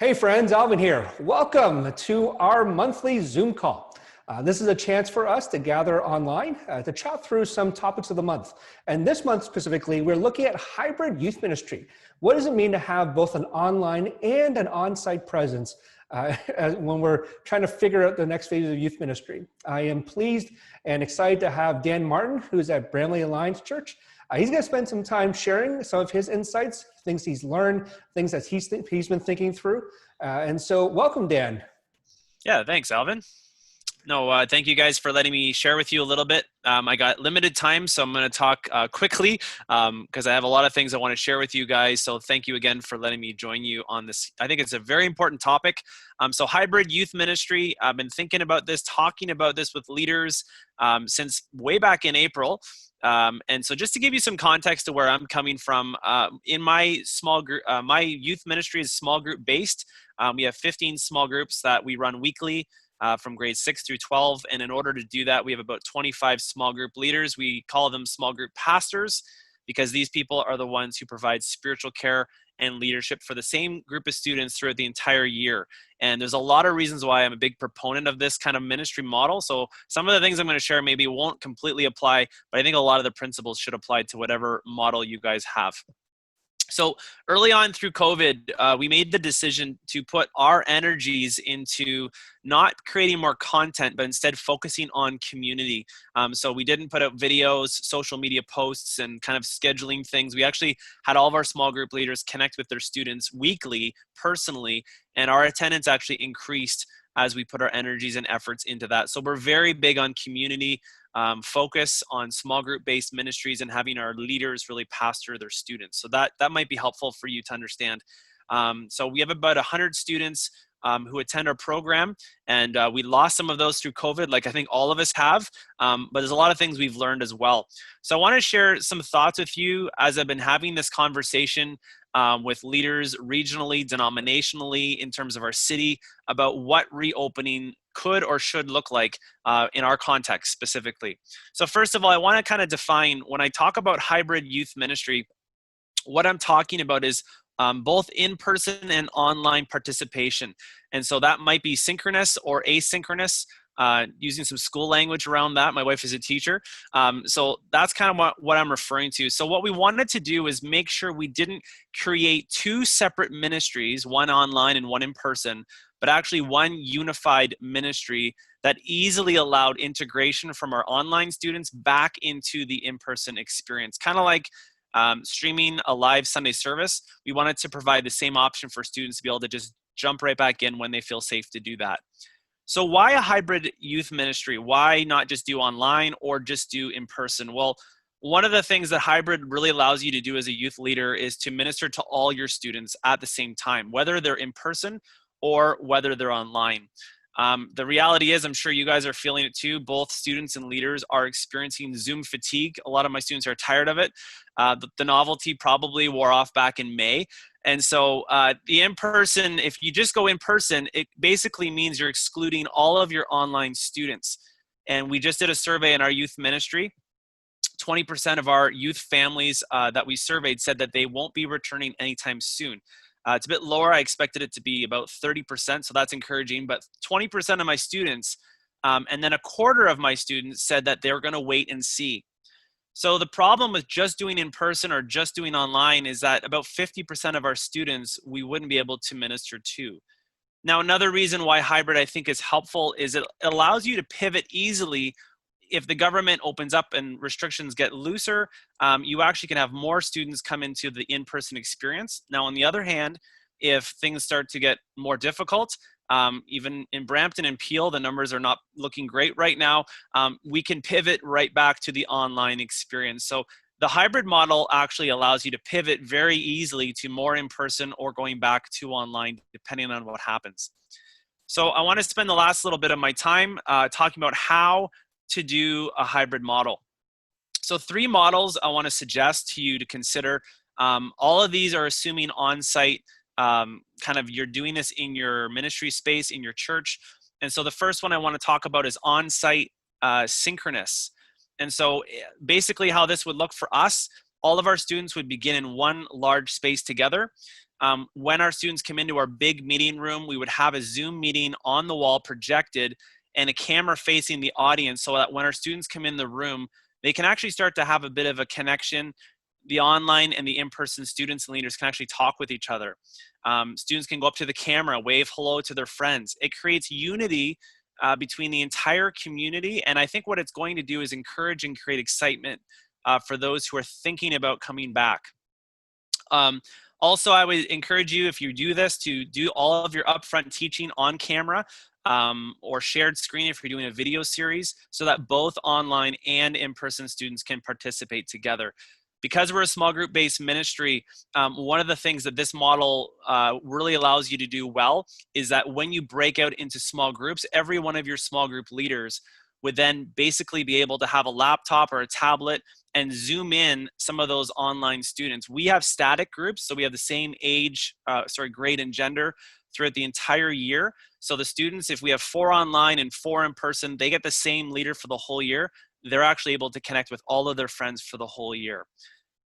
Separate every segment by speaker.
Speaker 1: Hey friends, Alvin here. Welcome to our monthly Zoom call. This is a chance for us to gather online to chat through some topics of the month. And this month specifically, we're looking at hybrid youth ministry. What does it mean to have both an online and an on-site presence when we're trying to figure out the next phase of youth ministry? I am pleased and excited to have Dan Martin, who's at Bramalea Alliance Church. He's going to spend some time sharing some of his insights, things he's learned, things that he's been thinking through. And so welcome, Dan.
Speaker 2: Yeah, thanks, Alvin. No, thank you guys for letting me share with you a little bit. I got limited time, so I'm going to talk quickly because I have a lot of things I want to share with you guys. So thank you again for letting me join you on this. I think it's a very important topic. So hybrid youth ministry, I've been thinking about this, talking about this with leaders since way back in April. And so just to give you some context to where I'm coming from, in my small group, my youth ministry is small group based. We have 15 small groups that we run weekly from grades 6 through 12. And in order to do that, we have about 25 small group leaders. We call them small group pastors because these people are the ones who provide spiritual care and leadership for the same group of students throughout the entire year. And there's a lot of reasons why I'm a big proponent of this kind of ministry model. So some of the things I'm going to share maybe won't completely apply, but I think a lot of the principles should apply to whatever model you guys have. So early on through COVID, we made the decision to put our energies into not creating more content, but instead focusing on community. So we didn't put out videos, social media posts, and kind of scheduling things. We actually had all of our small group leaders connect with their students weekly, personally, and our attendance actually increased as we put our energies and efforts into that. So we're very big on community, focus on small group based ministries and having our leaders really pastor their students. So that might be helpful for you to understand. So we have about 100 students who attend our program, and we lost some of those through COVID, like I think all of us have, but there's a lot of things we've learned as well. So I want to share some thoughts with you as I've been having this conversation with leaders regionally, denominationally, in terms of our city, about what reopening could or should look like in our context specifically. So first of all, I want to kind of define, when I talk about hybrid youth ministry, what I'm talking about is both in-person and online participation. And so that might be synchronous or asynchronous, using some school language around that. My wife is a teacher. So that's kind of what I'm referring to. So what we wanted to do is make sure we didn't create two separate ministries, one online and one in person, but actually one unified ministry that easily allowed integration from our online students back into the in-person experience. Kind of like streaming a live Sunday service. We wanted to provide the same option for students to be able to just jump right back in when they feel safe to do that. So why a hybrid youth ministry? Why not just do online or just do in person? Well, one of the things that hybrid really allows you to do as a youth leader is to minister to all your students at the same time, whether they're in person or whether they're online. The reality is, I'm sure you guys are feeling it too. Both students and leaders are experiencing Zoom fatigue. A lot of my students are tired of it. The novelty probably wore off back in May. And so the in-person, if you just go in person, it basically means you're excluding all of your online students. And we just did a survey in our youth ministry. 20% of our youth families that we surveyed said that they won't be returning anytime soon. It's a bit lower. I expected it to be about 30%, so that's encouraging. But 20% of my students, and then a quarter of my students said that they're going to wait and see. So the problem with just doing in person or just doing online is that about 50% of our students we wouldn't be able to minister to. Now, another reason why hybrid I think is helpful is it allows you to pivot easily. If the government opens up and restrictions get looser, you actually can have more students come into the in-person experience. Now, on the other hand, if things start to get more difficult, even in Brampton and Peel, the numbers are not looking great right now. We can pivot right back to the online experience. So the hybrid model actually allows you to pivot very easily to more in-person or going back to online, depending on what happens. So I want to spend the last little bit of my time talking about how to do a hybrid model. So 3 models I want to suggest to you to consider. All of these are assuming on-site, kind of you're doing this in your ministry space, in your church. And so the first one I want to talk about is on-site synchronous. And so basically how this would look for us, all of our students would begin in one large space together. when our students come into our big meeting room, we would have a Zoom meeting on the wall projected and a camera facing the audience so that when our students come in the room, they can actually start to have a bit of a connection. The online and the in-person students and leaders can actually talk with each other. Students can go up to the camera, wave hello to their friends. It creates unity between the entire community. And I think what it's going to do is encourage and create excitement for those who are thinking about coming back. Also, I would encourage you, if you do this, to do all of your upfront teaching on camera or shared screen if you're doing a video series, so that both online and in-person students can participate together. Because we're a small group based ministry, one of the things that this model really allows you to do well is that when you break out into small groups, every one of your small group leaders would then basically be able to have a laptop or a tablet and zoom in some of those online students. We have static groups, so we have the same age, grade and gender throughout the entire year. So the students, if we have 4 online and 4 in person, they get the same leader for the whole year. They're actually able to connect with all of their friends for the whole year.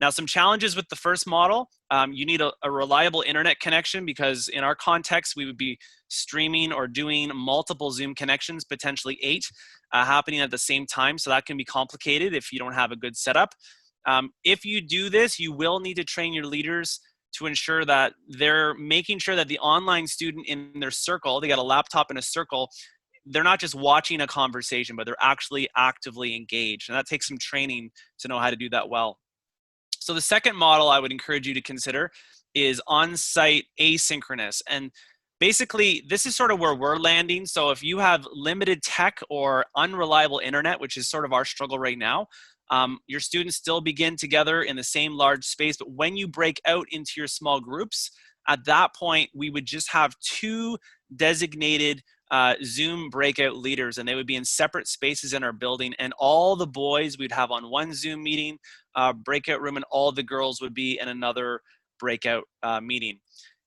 Speaker 2: Now, some challenges with the first model. You need a reliable internet connection, because in our context, we would be streaming or doing multiple Zoom connections, potentially 8, happening at the same time. So that can be complicated if you don't have a good setup. If you do this, you will need to train your leaders to ensure that they're making sure that the online student in their circle, they got a laptop in a circle, they're not just watching a conversation, but they're actually actively engaged. And that takes some training to know how to do that well. So the second model I would encourage you to consider is on-site asynchronous. And basically, this is sort of where we're landing. So if you have limited tech or unreliable internet, which is sort of our struggle right now, your students still begin together in the same large space. But when you break out into your small groups, at that point, we would just have 2 designated Zoom breakout leaders, and they would be in separate spaces in our building, and all the boys we'd have on one Zoom meeting breakout room, and all the girls would be in another breakout meeting.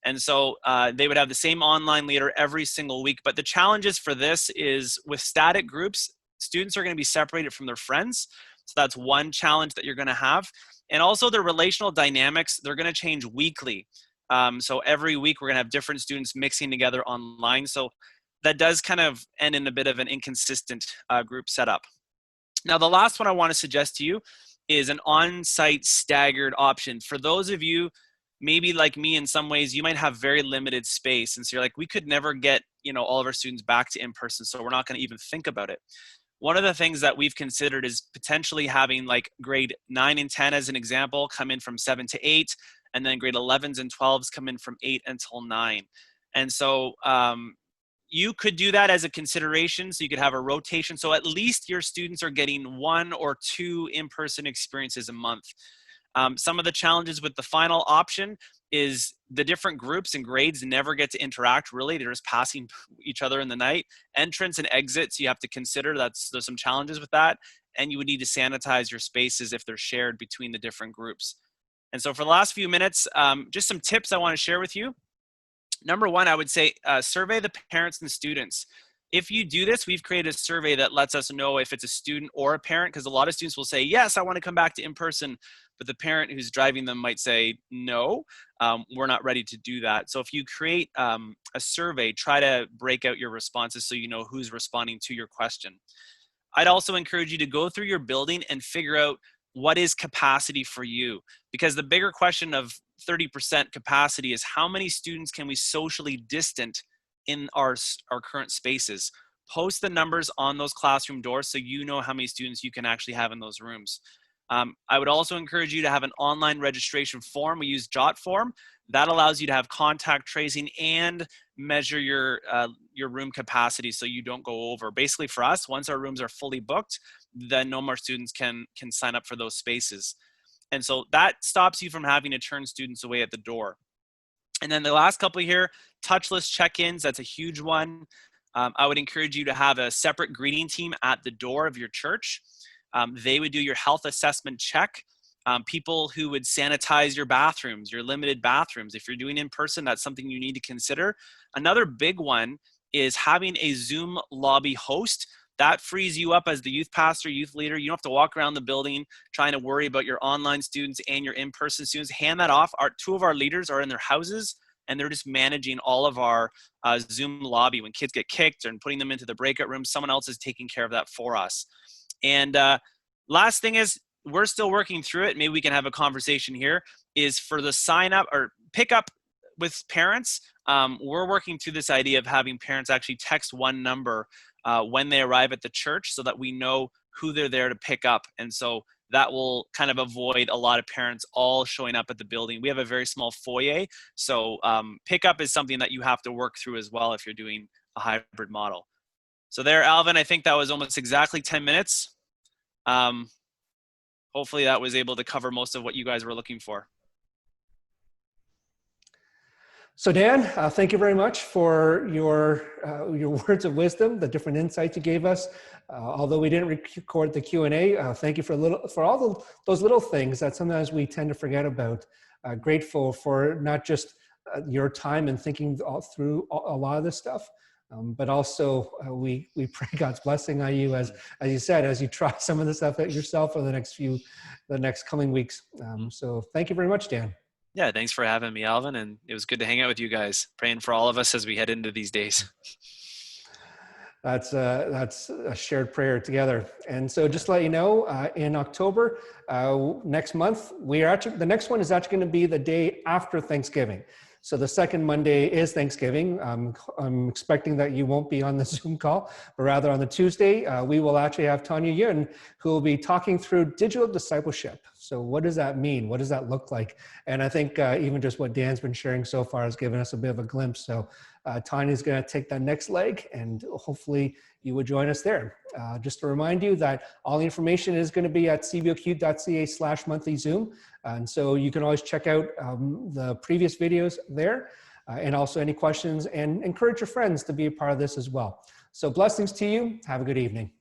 Speaker 2: And so they would have the same online leader every single week. But the challenges for this is with static groups, students are going to be separated from their friends. So that's one challenge that you're going to have. And also the relational dynamics, they're going to change weekly. So every week we're going to have different students mixing together online. So that does kind of end in a bit of an inconsistent group setup. Now, the last one I want to suggest to you is an on-site staggered option. For those of you, maybe like me in some ways, you might have very limited space. And so you're like, we could never get, all of our students back to in-person, so we're not going to even think about it. One of the things that we've considered is potentially having like grade 9 and 10 as an example come in from 7 to 8, and then grade 11s and 12s come in from 8 until 9. And so you could do that as a consideration, so you could have a rotation. So at least your students are getting 1 or 2 in-person experiences a month. Some of the challenges with the final option is the different groups and grades never get to interact really. They're just passing each other in the night. Entrance and exits you have to consider. There's some challenges with that. And you would need to sanitize your spaces if they're shared between the different groups. And so for the last few minutes, just some tips I want to share with you. Number 1, I would say survey the parents and students. If you do this, we've created a survey that lets us know if it's a student or a parent, because a lot of students will say, yes, I want to come back to in-person, but the parent who's driving them might say, no, we're not ready to do that. So if you create a survey, try to break out your responses so you know who's responding to your question. I'd also encourage you to go through your building and figure out what is capacity for you, because the bigger question of 30% capacity is how many students can we socially distant in our current spaces. Post the numbers on those classroom doors so you know how many students you can actually have in those rooms. I would also encourage you to have an online registration form. We use JotForm. That allows you to have contact tracing and measure your room capacity so you don't go over. Basically for us, once our rooms are fully booked, then no more students can sign up for those spaces. And so that stops you from having to turn students away at the door. And then the last couple here, touchless check-ins, that's a huge one. I would encourage you to have a separate greeting team at the door of your church. They would do your health assessment check. People who would sanitize your bathrooms, your limited bathrooms. If you're doing in person, that's something you need to consider. Another big one is having a Zoom lobby host that frees you up as the youth pastor, youth leader. You don't have to walk around the building trying to worry about your online students and your in-person students. Hand that off. Two of our leaders are in their houses, and they're just managing all of our Zoom lobby. When kids get kicked and putting them into the breakout room, someone else is taking care of that for us. And last thing is, we're still working through it. Maybe we can have a conversation here, is for the sign up or pick up with parents. We're working through this idea of having parents actually text one number when they arrive at the church so that we know who they're there to pick up. And so that will kind of avoid a lot of parents all showing up at the building. We have a very small foyer. So pickup is something that you have to work through as well if you're doing a hybrid model. So there, Alvin, I think that was almost exactly 10 minutes. Hopefully that was able to cover most of what you guys were looking for.
Speaker 1: So Dan, thank you very much for your words of wisdom, the different insights you gave us. Although we didn't record the Q&A, thank you for all those little things that sometimes we tend to forget about. Grateful for not just your time and thinking through a lot of this stuff, but also we pray God's blessing on you as you said, as you try some of the stuff out yourself for the next coming weeks. So thank you very much, Dan.
Speaker 2: Yeah, thanks for having me, Alvin, and it was good to hang out with you guys. Praying for all of us as we head into these days.
Speaker 1: That's a shared prayer together. And so just to let you know, in October, next month, the next one is actually going to be the day after Thanksgiving. So the second Monday is Thanksgiving. I'm expecting that you won't be on the Zoom call, but rather on the Tuesday, we will actually have Tanya Yun, who will be talking through digital discipleship. So what does that mean? What does that look like? And I think even just what Dan's been sharing so far has given us a bit of a glimpse. So Tanya's going to take that next leg, and hopefully you would join us there. Just to remind you that all the information is going to be at cboq.ca/monthly Zoom. And so you can always check out the previous videos there, and also any questions, and encourage your friends to be a part of this as well. So blessings to you. Have a good evening.